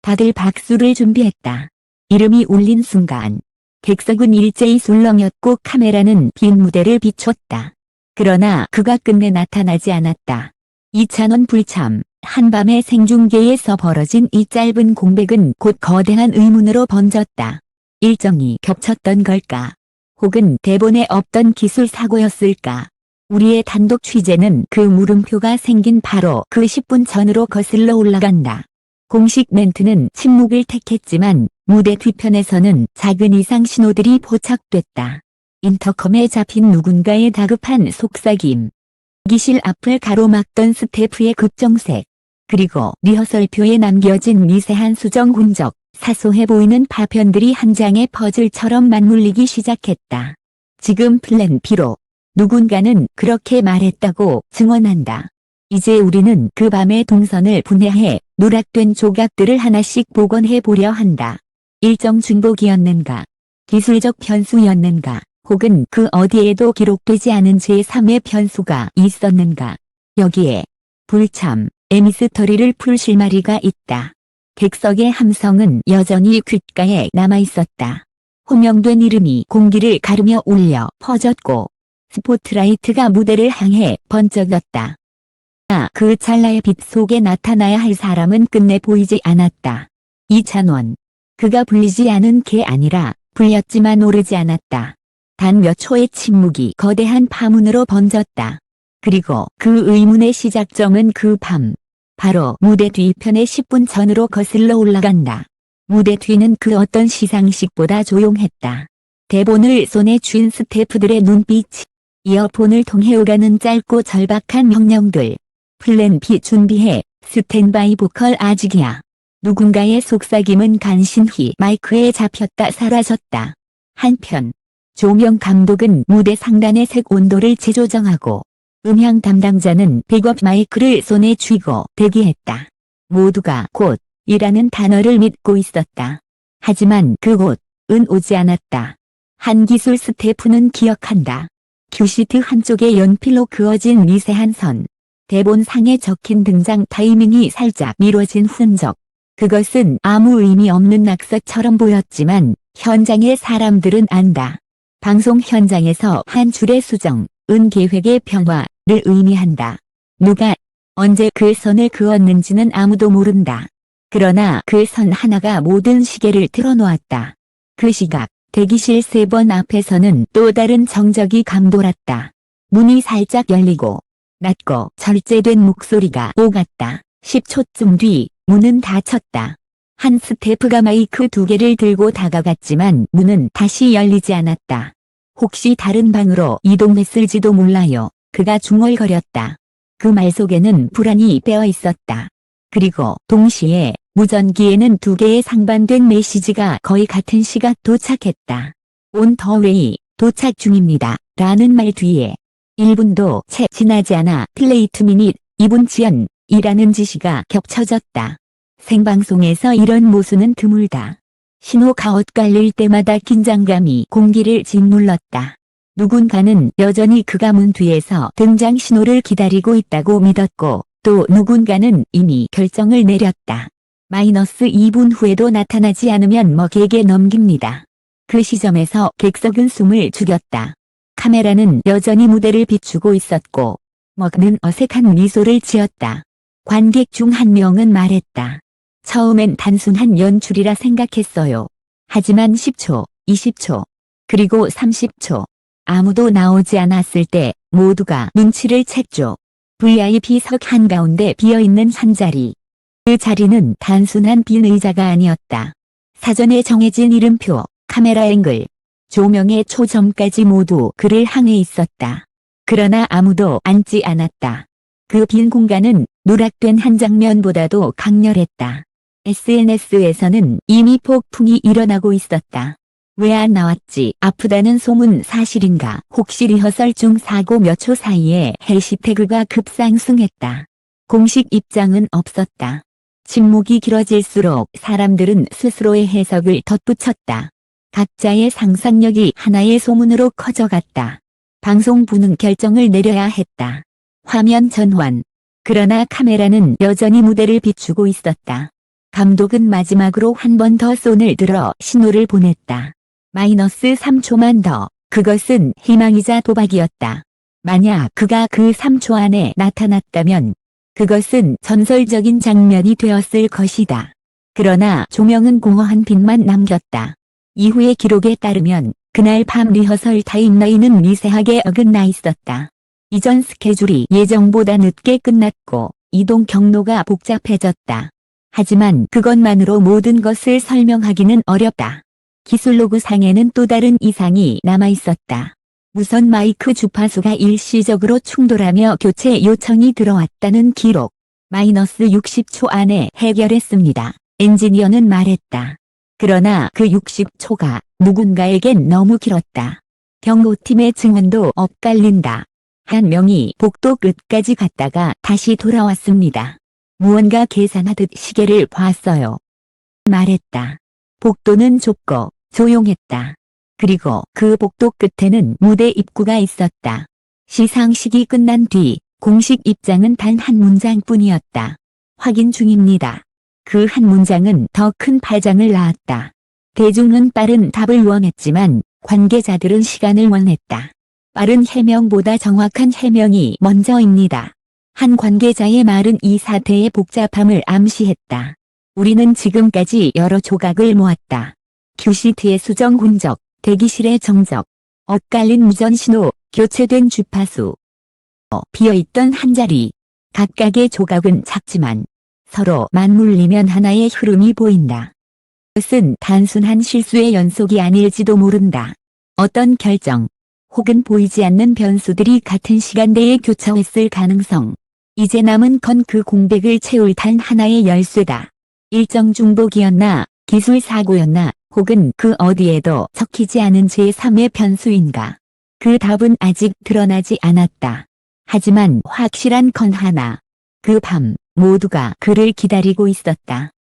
다들 박수를 준비했다. 이름이 울린 순간 객석은 일제히 술렁였고 카메라는 빈 무대를 비췄다. 그러나 그가 끝내 나타나지 않았다. 이찬원 불참, 한밤의 생중계에서 벌어진 이 짧은 공백은 곧 거대한 의문으로 번졌다. 일정이 겹쳤던 걸까? 혹은 대본에 없던 기술 사고였을까? 우리의 단독 취재는 그 물음표가 생긴 바로 그 10분 전으로 거슬러 올라간다. 공식 멘트는 침묵을 택했지만 무대 뒤편에서는 작은 이상 신호들이 포착됐다. 인터컴에 잡힌 누군가의 다급한 속삭임. 기실 앞을 가로막던 스태프의 급정색. 그리고 리허설표에 남겨진 미세한 수정 흔적, 사소해 보이는 파편들이 한 장의 퍼즐처럼 맞물리기 시작했다. 지금 플랜 B로 누군가는 그렇게 말했다고 증언한다. 이제 우리는 그 밤의 동선을 분해해 누락된 조각들을 하나씩 복원해 보려 한다. 일정 중복이었는가? 기술적 변수였는가? 혹은 그 어디에도 기록되지 않은 제3의 변수가 있었는가? 여기에 불참, 미스터리를 풀 실마리가 있다. 객석의 함성은 여전히 귓가에 남아있었다. 호명된 이름이 공기를 가르며 울려 퍼졌고 스포트라이트가 무대를 향해 번쩍였다. 그 찰나의 빛 속에 나타나야 할 사람은 끝내 보이지 않았다. 이찬원. 그가 불리지 않은 게 아니라 불렸지만 오르지 않았다. 단 몇 초의 침묵이 거대한 파문으로 번졌다. 그리고 그 의문의 시작점은 그 밤. 바로 무대 뒤편의 10분 전으로 거슬러 올라간다. 무대 뒤는 그 어떤 시상식보다 조용했다. 대본을 손에 쥔 스태프들의 눈빛, 이어폰을 통해 오가는 짧고 절박한 명령들. 플랜 B 준비해, 스탠바이 보컬 아직이야. 누군가의 속삭임은 간신히 마이크에 잡혔다 사라졌다. 한편 조명 감독은 무대 상단의 색 온도를 재조정하고 음향 담당자는 백업 마이크를 손에 쥐고 대기했다. 모두가 곧이라는 단어를 믿고 있었다. 하지만 그 곧은 오지 않았다. 한 기술 스태프는 기억한다. 큐시트 한쪽에 연필로 그어진 미세한 선. 대본상에 적힌 등장 타이밍이 살짝 미뤄진 흔적. 그것은 아무 의미 없는 낙서처럼 보였지만 현장의 사람들은 안다. 방송 현장에서 한 줄의 수정, 은 계획의 평화를 의미한다. 누가 언제 그 선을 그었는지는 아무도 모른다. 그러나 그 선 하나가 모든 시계를 틀어놓았다. 그 시각, 대기실 3번 앞에서는 또 다른 정적이 감돌았다. 문이 살짝 열리고 낮고 절제된 목소리가 오갔다. 10초쯤 뒤 문은 닫혔다. 한 스태프가 마이크 2개를 들고 다가갔지만 문은 다시 열리지 않았다. 혹시 다른 방으로 이동했을지도 몰라요. 그가 중얼거렸다. 그 말 속에는 불안이 배어 있었다. 그리고 동시에 무전기에는 2개의 상반된 메시지가 거의 같은 시각 도착했다. On the way, 도착 중입니다. 라는 말 뒤에 1분도 채 지나지 않아 플레이트 미닛 2분 지연 이라는 지시가 겹쳐졌다. 생방송에서 이런 모순은 드물다. 신호가 엇갈릴 때마다 긴장감이 공기를 짓눌렀다. 누군가는 여전히 그가 문 뒤에서 등장 신호를 기다리고 있다고 믿었고 또 누군가는 이미 결정을 내렸다. -2분 후에도 나타나지 않으면 먹에게 넘깁니다. 그 시점에서 객석은 숨을 죽였다. 카메라는 여전히 무대를 비추고 있었고 먹는 어색한 미소를 지었다. 관객 중 한 명은 말했다. 처음엔 단순한 연출이라 생각했어요. 하지만 10초, 20초, 그리고 30초. 아무도 나오지 않았을 때 모두가 눈치를 챘죠. VIP석 한가운데 비어있는 한 자리. 그 자리는 단순한 빈 의자가 아니었다. 사전에 정해진 이름표, 카메라 앵글, 조명의 초점까지 모두 그를 향해 있었다. 그러나 아무도 앉지 않았다. 그 빈 공간은 누락된 한 장면보다도 강렬했다. SNS에서는 이미 폭풍이 일어나고 있었다. 왜 안 나왔지? 아프다는 소문 사실인가? 혹시 리허설 중 사고 몇 초 사이에 해시태그가 급상승했다. 공식 입장은 없었다. 침묵이 길어질수록 사람들은 스스로의 해석을 덧붙였다. 각자의 상상력이 하나의 소문으로 커져갔다. 방송부는 결정을 내려야 했다. 화면 전환. 그러나 카메라는 여전히 무대를 비추고 있었다. 감독은 마지막으로 한 번 더 손을 들어 신호를 보냈다. -3초만 더. 그것은 희망이자 도박이었다. 만약 그가 그 3초 안에 나타났다면 그것은 전설적인 장면이 되었을 것이다. 그러나 조명은 공허한 빛만 남겼다. 이후의 기록에 따르면 그날 밤 리허설 타임라인은 미세하게 어긋나 있었다. 이전 스케줄이 예정보다 늦게 끝났고 이동 경로가 복잡해졌다. 하지만 그것만으로 모든 것을 설명하기는 어렵다. 기술 로그 상에는 또 다른 이상이 남아있었다. 우선 마이크 주파수가 일시적으로 충돌하며 교체 요청이 들어왔다는 기록. -60초 안에 해결했습니다. 엔지니어는 말했다. 그러나 그 60초가 누군가에겐 너무 길었다. 경호팀의 증언도 엇갈린다. 한 명이 복도 끝까지 갔다가 다시 돌아왔습니다. 무언가 계산하듯 시계를 봤어요. 말했다. 복도는 좁고 조용했다. 그리고 그 복도 끝에는 무대 입구가 있었다. 시상식이 끝난 뒤 공식 입장은 단 한 문장뿐이었다. 확인 중입니다. 그 한 문장은 더 큰 파장을 낳았다. 대중은 빠른 답을 원했지만 관계자들은 시간을 원했다. 빠른 해명보다 정확한 해명이 먼저입니다. 한 관계자의 말은 이 사태의 복잡함을 암시했다. 우리는 지금까지 여러 조각을 모았다. 큐시트의 수정 흔적, 대기실의 정적, 엇갈린 무전 신호, 교체된 주파수. 비어있던 한 자리. 각각의 조각은 작지만 서로 맞물리면 하나의 흐름이 보인다. 그것은 단순한 실수의 연속이 아닐지도 모른다. 어떤 결정, 혹은 보이지 않는 변수들이 같은 시간대에 교차했을 가능성. 이제 남은 건 그 공백을 채울 단 하나의 열쇠다. 일정 중복이었나, 기술 사고였나, 혹은 그 어디에도 적히지 않은 제3의 변수인가. 그 답은 아직 드러나지 않았다. 하지만 확실한 건 하나. 그 밤 모두가 그를 기다리고 있었다.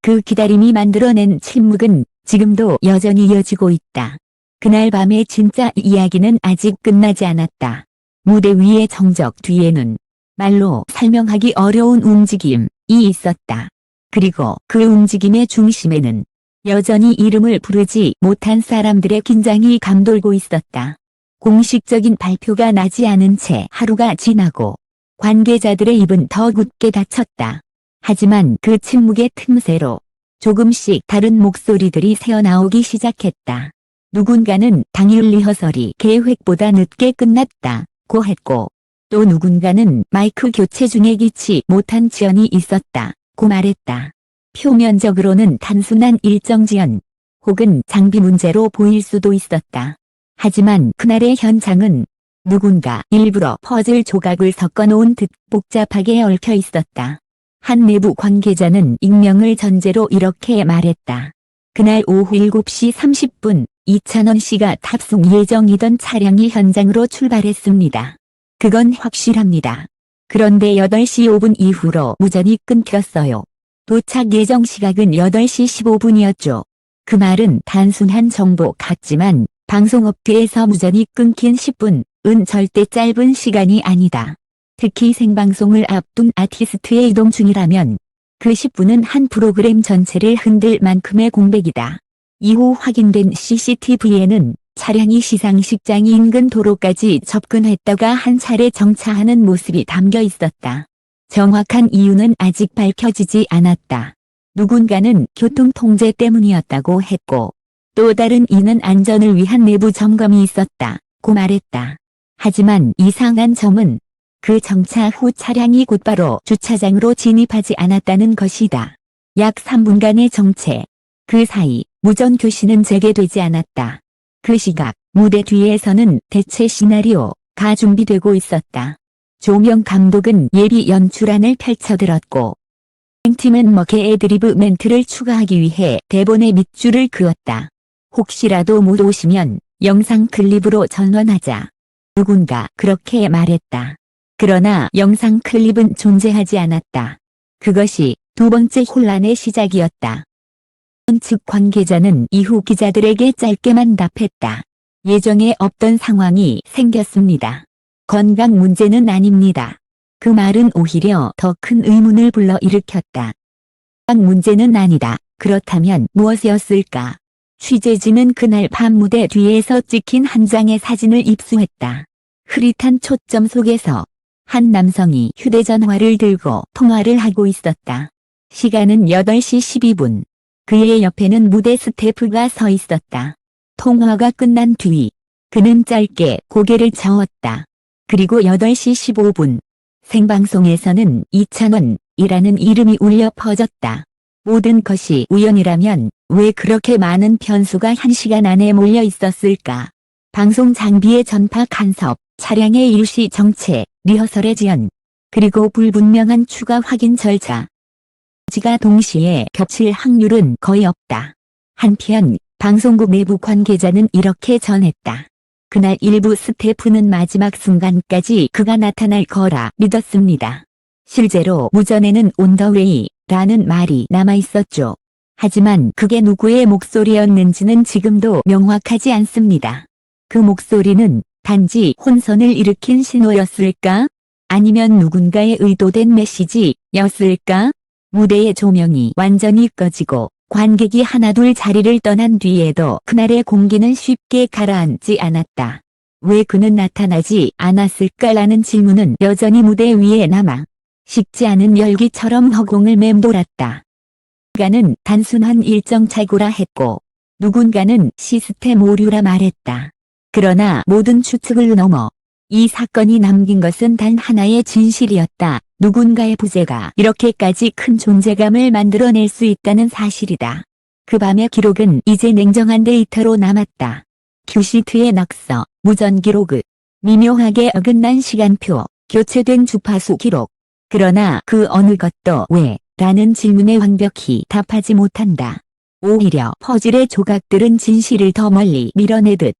그 기다림이 만들어낸 침묵은 지금도 여전히 이어지고 있다. 그날 밤의 진짜 이야기는 아직 끝나지 않았다. 무대 위의 정적 뒤에는 말로 설명하기 어려운 움직임이 있었다. 그리고 그 움직임의 중심에는 여전히 이름을 부르지 못한 사람들의 긴장이 감돌고 있었다. 공식적인 발표가 나지 않은 채 하루가 지나고 관계자들의 입은 더 굳게 닫혔다. 하지만 그 침묵의 틈새로 조금씩 다른 목소리들이 새어나오기 시작했다. 누군가는 당일 리허설이 계획보다 늦게 끝났다고 했고 또 누군가는 마이크 교체 중에 기치 못한 지연이 있었다고 말했다. 표면적으로는 단순한 일정 지연 혹은 장비 문제로 보일 수도 있었다. 하지만 그날의 현장은 누군가 일부러 퍼즐 조각을 섞어놓은 듯 복잡하게 얽혀 있었다. 한 내부 관계자는 익명을 전제로 이렇게 말했다. 그날 오후 7시 30분 이찬원 씨가 탑승 예정이던 차량이 현장으로 출발했습니다. 그건 확실합니다. 그런데 8시 5분 이후로 무전이 끊겼어요. 도착 예정 시각은 8시 15분이었죠. 그 말은 단순한 정보 같지만 방송업계에서 무전이 끊긴 10분은 절대 짧은 시간이 아니다. 특히 생방송을 앞둔 아티스트의 이동 중이라면 그 10분은 한 프로그램 전체를 흔들 만큼의 공백이다. 이후 확인된 CCTV에는 차량이 시상식장 인근 도로까지 접근했다가 한 차례 정차하는 모습이 담겨 있었다. 정확한 이유는 아직 밝혀지지 않았다. 누군가는 교통 통제 때문이었다고 했고 또 다른 이는 안전을 위한 내부 점검이 있었다고 말했다. 하지만 이상한 점은 그 정차 후 차량이 곧바로 주차장으로 진입하지 않았다는 것이다. 약 3분간의 정체. 그 사이 무전 교신은 재개되지 않았다. 그 시각 무대 뒤에서는 대체 시나리오가 준비되고 있었다. 조명 감독은 예비 연출안을 펼쳐들었고 팀은 먹의 애드리브 멘트를 추가하기 위해 대본에 밑줄을 그었다. 혹시라도 못 오시면 영상 클립으로 전원하자. 누군가 그렇게 말했다. 그러나 영상 클립은 존재하지 않았다. 그것이 두 번째 혼란의 시작이었다. 측 관계자는 이후 기자들에게 짧게만 답했다. 예정에 없던 상황이 생겼습니다. 건강 문제는 아닙니다. 그 말은 오히려 더 큰 의문을 불러일으켰다. 문제는 아니다. 그렇다면 무엇이었을까? 취재진은 그날 밤 무대 뒤에서 찍힌 한 장의 사진을 입수했다. 흐릿한 초점 속에서 한 남성이 휴대전화를 들고 통화를 하고 있었다. 시간은 8시 12분. 그의 옆에는 무대 스태프가 서 있었다. 통화가 끝난 뒤 그는 짧게 고개를 저었다. 그리고 8시 15분. 생방송에서는 이찬원이라는 이름이 울려 퍼졌다. 모든 것이 우연이라면 왜 그렇게 많은 변수가 1시간 안에 몰려 있었을까? 방송 장비의 전파 간섭, 차량의 일시 정체, 리허설의 지연, 그리고 불분명한 추가 확인 절차. 지가 동시에 겹칠 확률은 거의 없다. 한편 방송국 내부 관계자는 이렇게 전했다. 그날 일부 스태프는 마지막 순간까지 그가 나타날 거라 믿었습니다. 실제로 무전에는 On the way라는 말이 남아있었죠. 하지만 그게 누구의 목소리였는지는 지금도 명확하지 않습니다. 그 목소리는 단지 혼선을 일으킨 신호였을까? 아니면 누군가의 의도된 메시지였을까? 무대의 조명이 완전히 꺼지고 관객이 하나둘 자리를 떠난 뒤에도 그날의 공기는 쉽게 가라앉지 않았다. 왜 그는 나타나지 않았을까라는 질문은 여전히 무대 위에 남아 식지 않은 열기처럼 허공을 맴돌았다. 누군가는 단순한 일정 착오라 했고 누군가는 시스템 오류라 말했다. 그러나 모든 추측을 넘어 이 사건이 남긴 것은 단 하나의 진실이었다. 누군가의 부재가 이렇게까지 큰 존재감을 만들어낼 수 있다는 사실이다. 그 밤의 기록은 이제 냉정한 데이터로 남았다. 큐시트의 낙서, 무전 기로그, 미묘하게 어긋난 시간표, 교체된 주파수 기록. 그러나 그 어느 것도 왜? 라는 질문에 완벽히 답하지 못한다. 오히려 퍼즐의 조각들은 진실을 더 멀리 밀어내듯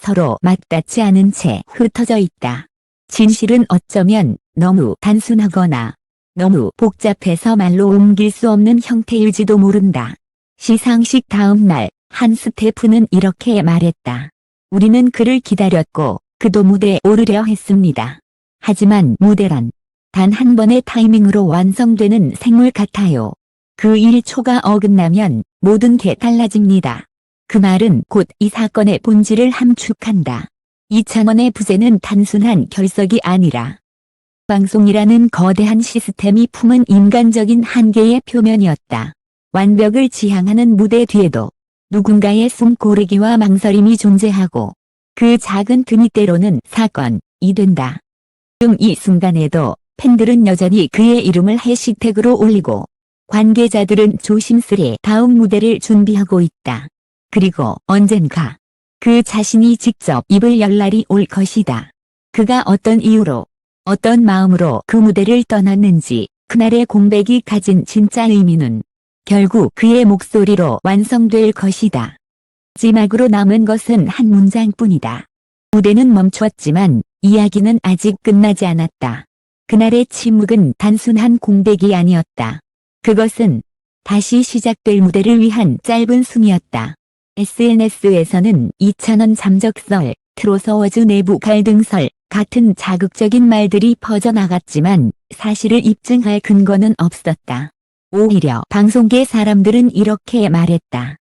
서로 맞닿지 않은 채 흩어져 있다. 진실은 어쩌면 너무 단순하거나 너무 복잡해서 말로 옮길 수 없는 형태일지도 모른다. 시상식 다음 날 한 스태프는 이렇게 말했다. 우리는 그를 기다렸고 그도 무대에 오르려 했습니다. 하지만 무대란 단 한 번의 타이밍으로 완성되는 생물 같아요. 그 1초가 어긋나면 모든 게 달라집니다. 그 말은 곧 이 사건의 본질을 함축한다. 이찬원의 부재는 단순한 결석이 아니라 방송이라는 거대한 시스템이 품은 인간적인 한계의 표면이었다. 완벽을 지향하는 무대 뒤에도 누군가의 숨고르기와 망설임이 존재하고 그 작은 틈이 때로는 사건이 된다. 지금 이 순간에도 팬들은 여전히 그의 이름을 해시태그로 올리고 관계자들은 조심스레 다음 무대를 준비하고 있다. 그리고 언젠가 그 자신이 직접 입을 열 날이 올 것이다. 그가 어떤 이유로, 어떤 마음으로 그 무대를 떠났는지, 그날의 공백이 가진 진짜 의미는 결국 그의 목소리로 완성될 것이다. 마지막으로 남은 것은 한 문장뿐이다. 무대는 멈췄지만 이야기는 아직 끝나지 않았다. 그날의 침묵은 단순한 공백이 아니었다. 그것은 다시 시작될 무대를 위한 짧은 숨이었다. SNS에서는 이찬원 잠적설, 트로서워즈 내부 갈등설 같은 자극적인 말들이 퍼져나갔지만 사실을 입증할 근거는 없었다. 오히려 방송계 사람들은 이렇게 말했다.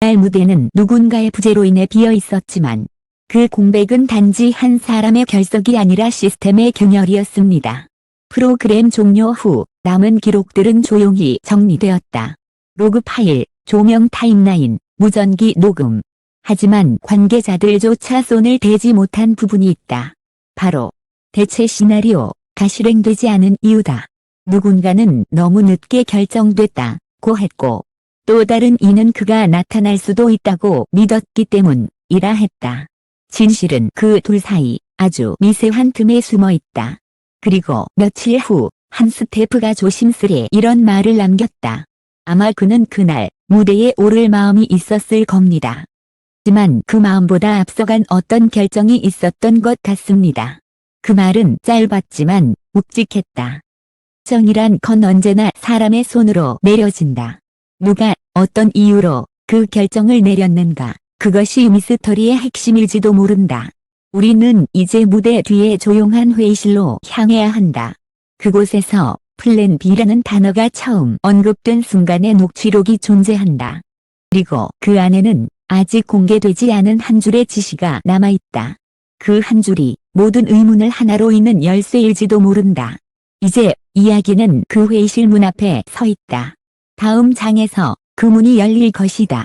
그날 무대는 누군가의 부재로 인해 비어 있었지만 그 공백은 단지 한 사람의 결석이 아니라 시스템의 경혈이었습니다. 프로그램 종료 후 남은 기록들은 조용히 정리되었다. 로그 파일, 조명 타임라인, 무전기 녹음. 하지만 관계자들조차 손을 대지 못한 부분이 있다. 바로 대체 시나리오가 실행되지 않은 이유다. 누군가는 너무 늦게 결정됐다고 했고 또 다른 이는 그가 나타날 수도 있다고 믿었기 때문이라 했다. 진실은 그 둘 사이 아주 미세한 틈에 숨어 있다. 그리고 며칠 후 한 스태프가 조심스레 이런 말을 남겼다. 아마 그는 그날 무대에 오를 마음이 있었을 겁니다. 하지만 그 마음보다 앞서간 어떤 결정이 있었던 것 같습니다. 그 말은 짧았지만 묵직했다. 결정이란 건 언제나 사람의 손으로 내려진다. 누가 어떤 이유로 그 결정을 내렸는가, 그것이 미스터리의 핵심일지도 모른다. 우리는 이제 무대 뒤에 조용한 회의실로 향해야 한다. 그곳에서 플랜 B라는 단어가 처음 언급된 순간의 녹취록이 존재한다. 그리고 그 안에는 아직 공개되지 않은 한 줄의 지시가 남아있다. 그 한 줄이 모든 의문을 하나로 잇는 열쇠일지도 모른다. 이제 이야기는 그 회의실 문 앞에 서 있다. 다음 장에서 그 문이 열릴 것이다.